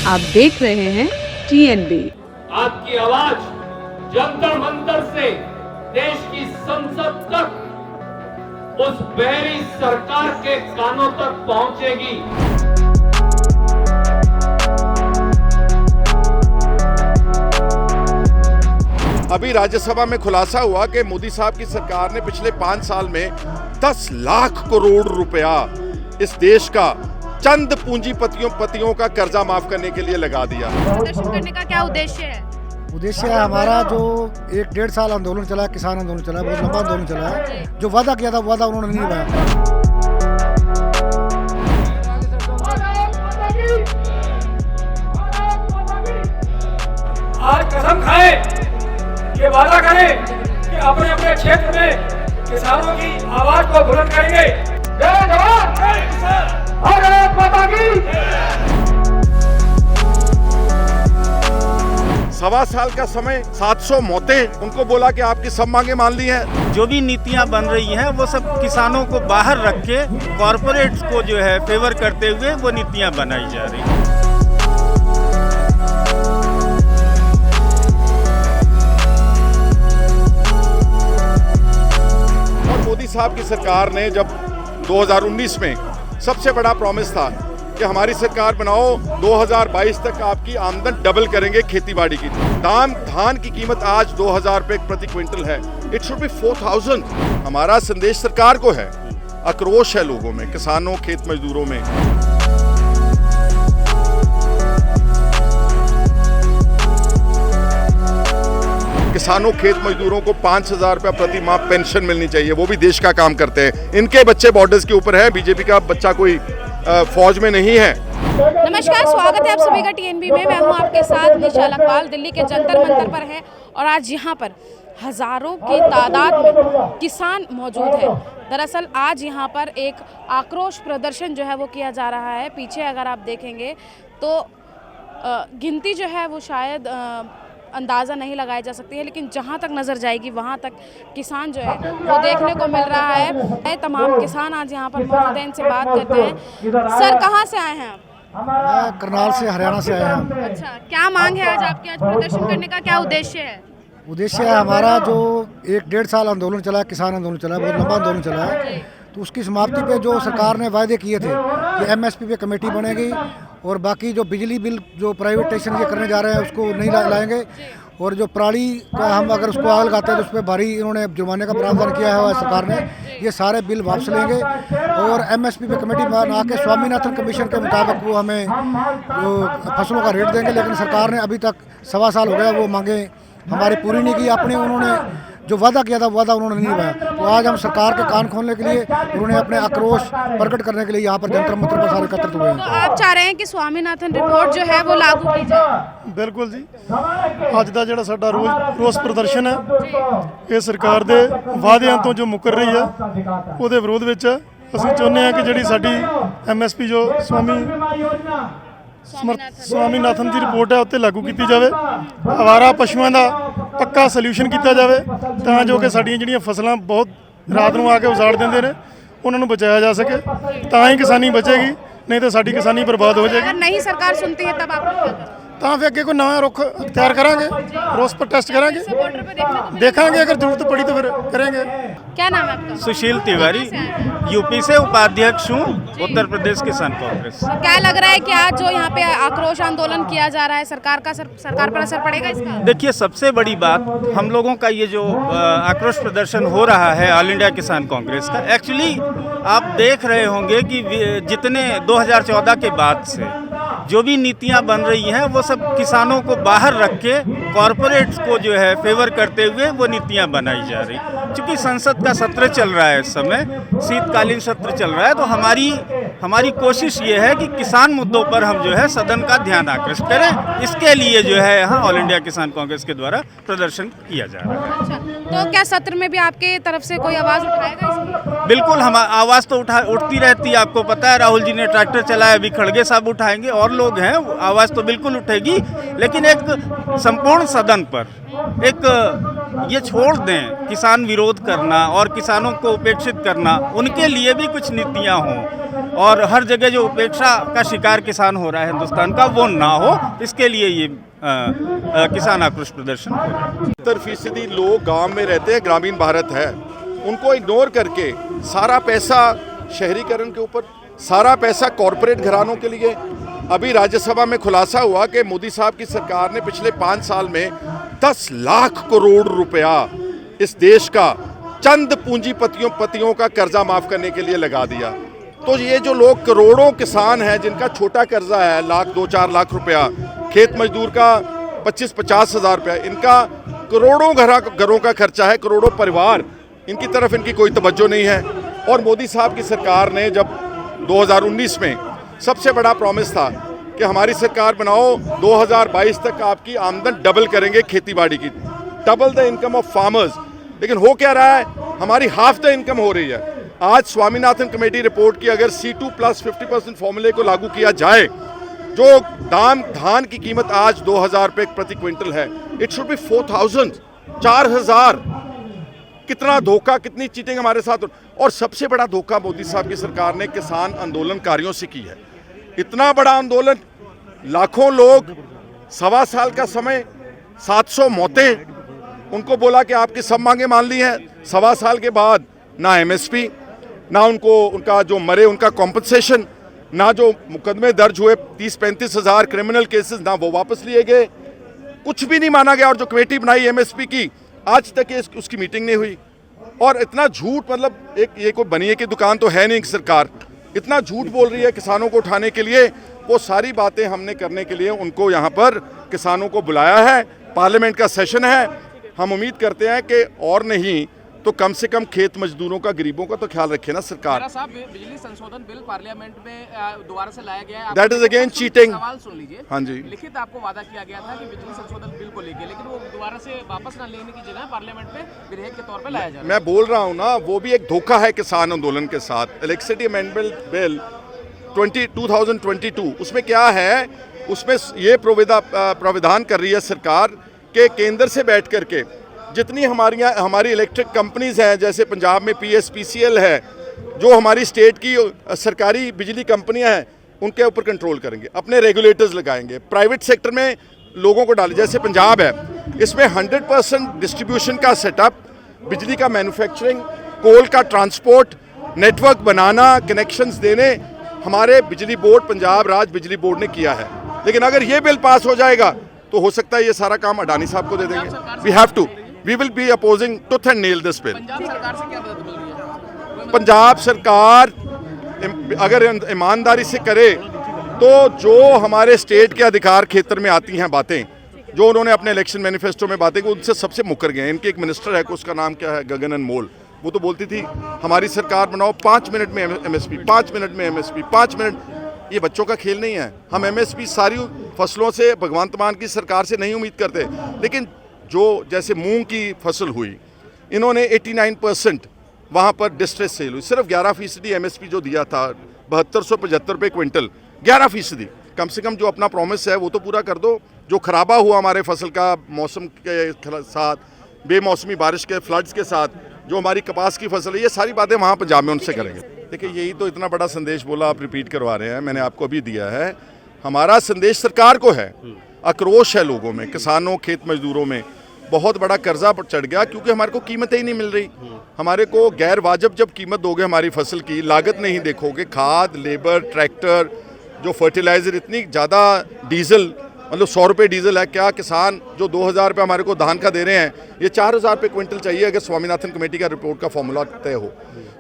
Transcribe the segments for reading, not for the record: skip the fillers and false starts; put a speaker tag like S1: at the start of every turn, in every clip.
S1: आप देख रहे हैं TNB।
S2: आपकी आवाज जंतर मंतर से देश की संसद तक उस बहरी सरकार के कानों तक पहुंचेगी।
S3: अभी राज्यसभा में खुलासा हुआ कि मोदी साहब की सरकार ने पिछले 5 साल में 10 लाख करोड़ रुपया इस देश का चंद पूंजीपतियों का कर्जा माफ करने के लिए लगा दिया।
S4: प्रदर्शन करने का क्या उद्देश्य है?
S5: उद्देश्य है हमारा जो 1-1.5 साल आंदोलन चला, किसान आंदोलन चला, बहुत लंबा आंदोलन चला है। जो वादा किया था वादा उन्होंने नहीं निभाया।
S6: आज कसम खाए, ये वादा करें कि अपने अपने क्षेत्र में किसानों की आवाज को बुलंद करेंगे। जय जवान, जय किसान, भारत माता की।
S3: 1.25 साल का समय, 700 मौतें, उनको बोला कि आपकी सब मांगे मान ली हैं।
S7: जो भी नीतियां बन रही हैं वो सब किसानों को बाहर रख के कॉरपोरेट्स को जो है फेवर करते हुए वो नीतियां बनाई जा रही हैं।
S3: मोदी साहब की सरकार ने जब 2019 में सबसे बड़ा प्रॉमिस था कि हमारी सरकार बनाओ 2022 तक आपकी आमदन डबल करेंगे खेतीबाड़ी की। धान की कीमत आज 2000 रुपए प्रति क्विंटल है। It should be 4000। हमारा संदेश सरकार को है, आक्रोश है लोगों में, किसानों, खेत मजदूरों में। किसानों, खेत मजदूरों को 5000 रुपया प्रति माह पेंशन मिलनी चाहिए। वो भी देश का काम करते हैं। इनके बच्चे बॉर्डर्स के ऊपर है, बीजेपी का बच्चा कोई फौज में नहीं है।
S4: नमस्कार, स्वागत है आप सभी का TNB में। मैं हूं आपके साथ निशा लखवाल। दिल्ली के जंतर मंतर पर है और आज यहां पर हजारों की तादाद में किसान मौजूद है। दरअसल आज यहां पर एक आक्रोश प्रदर्शन जो है वो किया जा रहा है। पीछे अगर आप देखेंगे तो गिनती जो है वो शायद अंदाज़ा नहीं लगाया जा सकती है, लेकिन जहां तक नज़र जाएगी वहां तक किसान जो है वो देखने को मिल रहा है। तमाम किसान आज यहां पर मौजूद हैं, इनसे बात करते हैं। सर, कहां से आए हैं आप?
S5: मैं करनाल से, हरियाणा से आया हूँ।
S4: अच्छा, क्या मांग है आज आपकी? आज प्रदर्शन करने का क्या उद्देश्य है?
S5: उद्देश्य है हमारा जो 1-1.5 साल आंदोलन चला, किसान आंदोलन चला, बहुत लंबा आंदोलन चला है। तो उसकी समाप्ति पे जो सरकार ने वायदे किए थे कि MSP पे कमेटी बनेगी और बाकी जो बिजली बिल जो प्राइवेटाइजेशन ये करने जा रहे हैं उसको नहीं लाएंगे, और जो पराली का हम अगर उसको आग लगाते हैं तो उस पर भारी इन्होंने जुर्माने का प्रावधान किया है सरकार ने। ये सारे बिल वापस लेंगे और MSP पे कमेटी बना के स्वामीनाथन कमीशन के मुताबिक वो हमें जो फसलों का रेट देंगे। लेकिन सरकार ने अभी तक 1.25 साल हो गया वो मांगे हमारी पूरी नहीं की। अपने उन्होंने जो वादा किया था वादा उन्होंने नहीं निभाया। तो आज हम सरकार के कान खोलने के लिए, उन्होंने अपने आक्रोश प्रकट करने के लिए यहाँ पर जंतर मंतर पर सारे एकत्रित हुए हैं।
S4: तो आप चाह रहे हैं कि स्वामीनाथन रिपोर्ट जो है वो लागू की जाए?
S8: बिल्कुल जी। ਅੱਜ ਦਾ ਜਿਹੜਾ ਸਾਡਾ ਰੋਸ ਪ੍ਰਦਰਸ਼ਨ ਹੈ ਇਹ ਸਰਕਾਰ ਦੇ ਵਾਅਦਿਆਂ ਤੋਂ ਜੋ ਮੁੱਕਰ ਰਹੀ ਹੈ ਉਹਦੇ ਵਿਰੋਧ ਵਿੱਚ ਅਸੀਂ ਚਾਹੁੰਦੇ ਹਾਂ ਕਿ ਜਿਹੜੀ ਸਾਡੀ MSP ਜੋ स्वामीनाथन ਦੀ ਰਿਪੋਰਟ ਹੈ ਉੱਤੇ ਲਾਗੂ ਕੀਤੀ ਜਾਵੇ। ਆਵਾਰਾ ਪਸ਼ੂਆਂ ਦਾ ਪੱਕਾ ਸੋਲੂਸ਼ਨ ਕੀਤਾ ਜਾਵੇ ਤਾਂ ਜੋ ਕਿ ਸਾਡੀਆਂ ਜਿਹੜੀਆਂ ਫਸਲਾਂ ਬਹੁਤ ਰਾਤ ਨੂੰ ਆ ਕੇ ਉਜਾੜ ਦਿੰਦੇ ਨੇ ਉਹਨਾਂ ਨੂੰ ਬਚਾਇਆ ਜਾ ਸਕੇ। ਤਾਂ ਹੀ ਕਿਸਾਨੀ ਬਚੇਗੀ, नहीं तो साड़ी किसानी बर्बाद हो जाएगी।
S4: अगर नहीं सरकार सुनती है तब आप क्या करेंगे?
S8: तो फिर अगे कोई नया रुख अख्तियार करांगे, रोस प्रोटेस्ट करांगे, देखेंगे अगर जरूरत पड़ी तो फिर करेंगे।
S4: क्या नाम है आपका?
S7: सुशील तिवारी, यूपी से उपाध्यक्ष हूँ, उत्तर प्रदेश किसान कांग्रेस।
S4: क्या लग रहा है कि आज जो यहाँ पे आक्रोश आंदोलन किया जा रहा है सरकार पर असर पड़ेगा इसका?
S7: देखिए, सबसे बड़ी बात हम लोगों का ये जो आक्रोश प्रदर्शन हो रहा है ऑल इंडिया किसान कांग्रेस का, एक्चुअली आप देख रहे होंगे कि जितने 2014 के बाद से जो भी नीतियां बन रही हैं वो सब किसानों को बाहर रख के कॉरपोरेट्स को जो है फेवर करते हुए वो नीतियां बनाई जा रही। क्योंकि संसद का सत्र चल रहा है इस समय, शीतकालीन सत्र चल रहा है, तो हमारी कोशिश ये है कि किसान मुद्दों पर हम जो है सदन का ध्यान आकृष्ट करें। इसके लिए जो है यहाँ ऑल इंडिया किसान कांग्रेस के द्वारा प्रदर्शन किया जा रहा है।
S4: अच्छा, तो क्या सत्र में भी आपके तरफ से कोई आवाज़ उठाएगा इसकी?
S7: बिल्कुल हम आवाज़ तो उठती रहती है, आपको पता है। राहुल जी ने ट्रैक्टर चलाया, अभी खड़गे साहब उठाएंगे और लोग हैं, आवाज़ तो बिल्कुल उठेगी। लेकिन एक संपूर्ण सदन पर एक ये छोड़ दें किसान विरोध करना और किसानों को उपेक्षित करना, उनके लिए भी कुछ नीतियाँ हों और हर जगह जो उपेक्षा का शिकार किसान हो रहा है हिंदुस्तान का, वो ना हो, इसके लिए ये किसान आक्रोश प्रदर्शन हो रहा है।
S3: 70% लोग गांव में रहते हैं, ग्रामीण भारत है, उनको इग्नोर करके सारा पैसा शहरीकरण के ऊपर, सारा पैसा कॉरपोरेट घरानों के लिए। अभी राज्यसभा में खुलासा हुआ कि मोदी साहब की सरकार ने पिछले 5 साल में 10 लाख करोड़ रुपया इस देश का चंद पूंजीपतियों का कर्जा माफ करने के लिए लगा दिया। तो ये जो लोग करोड़ों किसान हैं जिनका छोटा कर्जा है, 1-2-4 लाख रुपया, खेत मजदूर का 25-50 हज़ार रुपया, इनका करोड़ों घरों का खर्चा है, करोड़ों परिवार, इनकी तरफ इनकी कोई तवज्जो नहीं है। और मोदी साहब की सरकार ने जब 2019 में सबसे बड़ा प्रॉमिस था कि हमारी सरकार बनाओ, 2022 तक आपकी आमदन डबल करेंगे खेती बाड़ी की, double the income of farmers. लेकिन हो क्या रहा है, हमारी हाफ द इनकम हो रही है। आज स्वामीनाथन कमेटी रिपोर्ट की अगर C2 प्लस 50% फॉर्मूले को लागू किया जाए, जो धान की कीमत आज 2000 रुपये प्रति क्विंटल है, इट शुड बी 4,000। कितना धोखा, कितनी चीटिंग हमारे साथ। और सबसे बड़ा धोखा मोदी साहब की सरकार ने किसान आंदोलनकारियों से की है। इतना बड़ा आंदोलन, लाखों लोग, 1.25 साल का समय, 700 मौतें, उनको बोला कि आपकी सब मांगे मान ली हैं। 1.25 साल के बाद ना MSP, ना उनका जो मरे उनका कॉम्पनसेशन, ना जो मुकदमे दर्ज हुए 30-35 हज़ार क्रिमिनल केसेस, ना वो वापस लिए गए, कुछ भी नहीं माना गया। और जो कमेटी बनाई MSP की, आज तक उसकी मीटिंग नहीं हुई। और इतना झूठ, मतलब ये कोई बनिए की दुकान तो है नहीं सरकार, इतना झूठ बोल रही है किसानों को उठाने के लिए। वो सारी बातें हमने करने के लिए उनको यहाँ पर किसानों को बुलाया है। पार्लियामेंट का सेशन है, हम उम्मीद करते हैं कि और नहीं तो कम से कम खेत मजदूरों का, गरीबों का तो ख्याल रखे ना सरकार।
S9: साहब, बिजली संशोधन बिल पार्लियामेंट में दोबारा से लाया गया है,
S3: दैट इज अगेन चीटिंग।
S9: सवाल सुन लीजिए।
S3: हाँ जी,
S9: लिखित आपको वादा किया गया था कि बिजली संशोधन बिल को लेकर, लेकिन वो दोबारा से वापस ना लेने की जगह पार्लियामेंट में विधेयक के तौर पर लाया जा रहा है।
S3: मैं बोल रहा हूँ ना, वो भी एक धोखा है किसान आंदोलन के साथ। इलेक्ट्रिसिटी अमेंडमेंट बिल 2022, उसमें क्या है, उसमें ये प्राविधान कर रही है सरकार के केंद्र से बैठ करके जितनी हमारी इलेक्ट्रिक कंपनीज हैं, जैसे पंजाब में PSPCL है, जो हमारी स्टेट की सरकारी बिजली कंपनियां हैं, उनके ऊपर कंट्रोल करेंगे, अपने रेगुलेटर्स लगाएंगे। प्राइवेट सेक्टर में लोगों को डालें, जैसे पंजाब है, इसमें 100% डिस्ट्रीब्यूशन का सेटअप, बिजली का मैन्युफैक्चरिंग, कोल का ट्रांसपोर्ट, नेटवर्क बनाना, कनेक्शंस देने हमारे बिजली बोर्ड, पंजाब राज्य बिजली बोर्ड ने किया है। लेकिन अगर ये बिल पास हो जाएगा तो हो सकता है ये सारा काम अडानी साहब को दे देंगे। We will be opposing tooth and nail this bill.
S9: Punjab सरकार से क्या मदद मिल रही है?
S3: पंजाब सरकार अगर ईमानदारी से करे तो जो हमारे स्टेट के अधिकार क्षेत्र में आती हैं बातें, जो उन्होंने अपने इलेक्शन मैनिफेस्टो में बातें की, उनसे सबसे मुकर गए हैं। इनके एक मिनिस्टर है, उसका नाम क्या है, गगन अनमोल, वो तो बोलती थी हमारी सरकार बनाओ 5 मिनट में MSP, 5 मिनट में MSP, 5 मिनट। ये बच्चों का खेल नहीं है। हम MSP सारी फसलों से भगवंत मान की सरकार से नहीं उम्मीद करते, लेकिन जो जैसे मूंग की फसल हुई, इन्होंने 89% वहाँ पर डिस्ट्रेस सेल हुई, सिर्फ 11% MSP जो दिया था 7275 रुपये क्विंटल, 11%। कम से कम जो अपना प्रॉमिस है वो तो पूरा कर दो। जो खराबा हुआ हमारे फसल का मौसम के साथ, बेमौसमी बारिश के फ्लड्स के साथ, जो हमारी कपास की फसल है, ये सारी बातें वहाँ पंजाब में उनसे करेंगे। देखिए, यही तो इतना बड़ा संदेश बोला, आप रिपीट करवा रहे हैं, मैंने आपको अभी दिया है। हमारा संदेश सरकार को है, आक्रोश है लोगों में, किसानों, खेत मजदूरों में। बहुत बड़ा कर्जा चढ़ गया क्योंकि हमारे को कीमतें ही नहीं मिल रही। हमारे को गैर वाजिब जब कीमत दोगे हमारी फसल की, लागत नहीं देखोगे, खाद, लेबर, ट्रैक्टर, जो फर्टिलाइज़र, इतनी ज़्यादा डीजल, मतलब 100 रुपये डीजल है, क्या किसान जो 2000 रुपये हमारे को धान का दे रहे हैं, ये 4000 रुपये क्विंटल चाहिए अगर स्वामीनाथन कमेटी का रिपोर्ट का फॉर्मूला तय हो।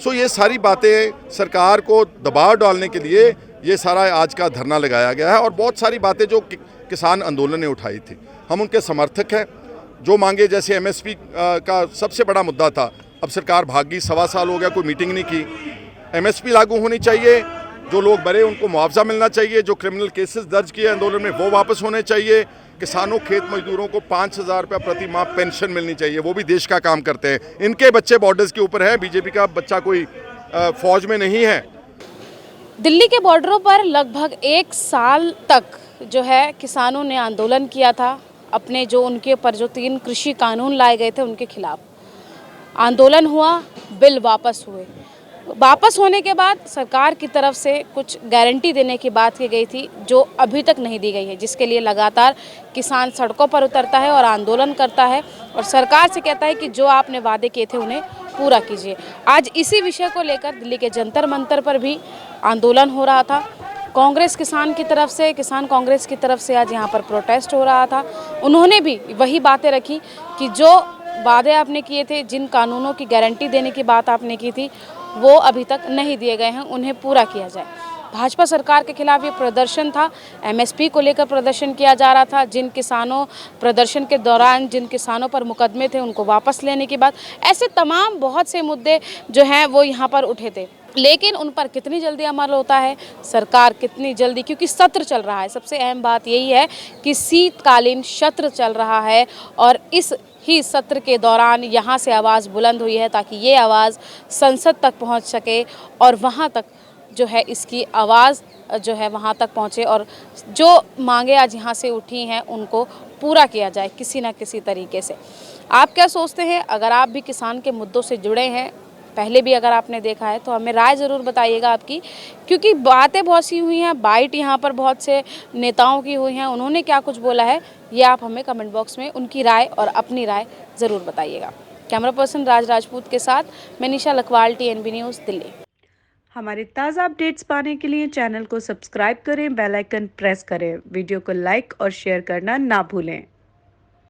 S3: सो ये सारी बातें सरकार को दबाव डालने के लिए ये सारा आज का धरना लगाया गया है। और बहुत सारी बातें जो किसान आंदोलन ने उठाई थी, हम उनके समर्थक हैं। जो मांगे, जैसे MSP का सबसे बड़ा मुद्दा था, अब सरकार भागी, 1.25 साल हो गया, कोई मीटिंग नहीं की। MSP लागू होनी चाहिए, जो लोग मरे उनको मुआवजा मिलना चाहिए, जो क्रिमिनल केसेस दर्ज किए आंदोलन में वो वापस होने चाहिए, किसानों, खेत मजदूरों को 5000 रुपये प्रति माह पेंशन मिलनी चाहिए, वो भी देश का काम करते हैं। इनके बच्चे बॉर्डर्स के ऊपर है, बीजेपी का बच्चा कोई फौज में नहीं है।
S4: दिल्ली के बॉर्डरों पर लगभग 1 साल तक जो है किसानों ने आंदोलन किया था, अपने जो उनके ऊपर जो 3 कृषि कानून लाए गए थे उनके खिलाफ आंदोलन हुआ, बिल वापस हुए। वापस होने के बाद सरकार की तरफ से कुछ गारंटी देने की बात की गई थी जो अभी तक नहीं दी गई है, जिसके लिए लगातार किसान सड़कों पर उतरता है और आंदोलन करता है और सरकार से कहता है कि जो आपने वादे किए थे उन्हें पूरा कीजिए। आज इसी विषय को लेकर दिल्ली के जंतर मंतर पर भी आंदोलन हो रहा था। कांग्रेस किसान की तरफ से, किसान कांग्रेस की तरफ से आज यहाँ पर प्रोटेस्ट हो रहा था। उन्होंने भी वही बातें रखी कि जो वादे आपने किए थे, जिन कानूनों की गारंटी देने की बात आपने की थी, वो अभी तक नहीं दिए गए हैं, उन्हें पूरा किया जाए। भाजपा सरकार के खिलाफ ये प्रदर्शन था, एमएसपी को लेकर प्रदर्शन किया जा रहा था। जिन किसानों प्रदर्शन के दौरान जिन किसानों पर मुकदमे थे उनको वापस लेने की बात, ऐसे तमाम बहुत से मुद्दे जो हैं वो यहाँ पर उठे थे। लेकिन उन पर कितनी जल्दी अमल होता है, सरकार कितनी जल्दी, क्योंकि सत्र चल रहा है। सबसे अहम बात यही है कि शीतकालीन सत्र चल रहा है और इस ही सत्र के दौरान यहाँ से आवाज़ बुलंद हुई है ताकि ये आवाज़ संसद तक पहुँच सके और वहाँ तक जो है इसकी आवाज़ जो है वहाँ तक पहुँचे और जो मांगे आज यहाँ से उठी हैं उनको पूरा किया जाए किसी न किसी तरीके से। आप क्या सोचते हैं? अगर आप भी किसान के मुद्दों से जुड़े हैं, पहले भी अगर आपने देखा है, तो हमें राय ज़रूर बताइएगा आपकी, क्योंकि बातें बहुत सी हुई हैं, बाइट यहाँ पर बहुत से नेताओं की हुई हैं। उन्होंने क्या कुछ बोला है ये आप हमें कमेंट बॉक्स में उनकी राय और अपनी राय ज़रूर बताइएगा। कैमरा पर्सन राज राजपूत के साथ मैं निशा लखवाल, TNB न्यूज़, दिल्ली।
S1: हमारे ताज़ा अपडेट्स पाने के लिए चैनल को सब्सक्राइब करें, बेल आइकन प्रेस करें, वीडियो को लाइक और शेयर करना ना भूलें।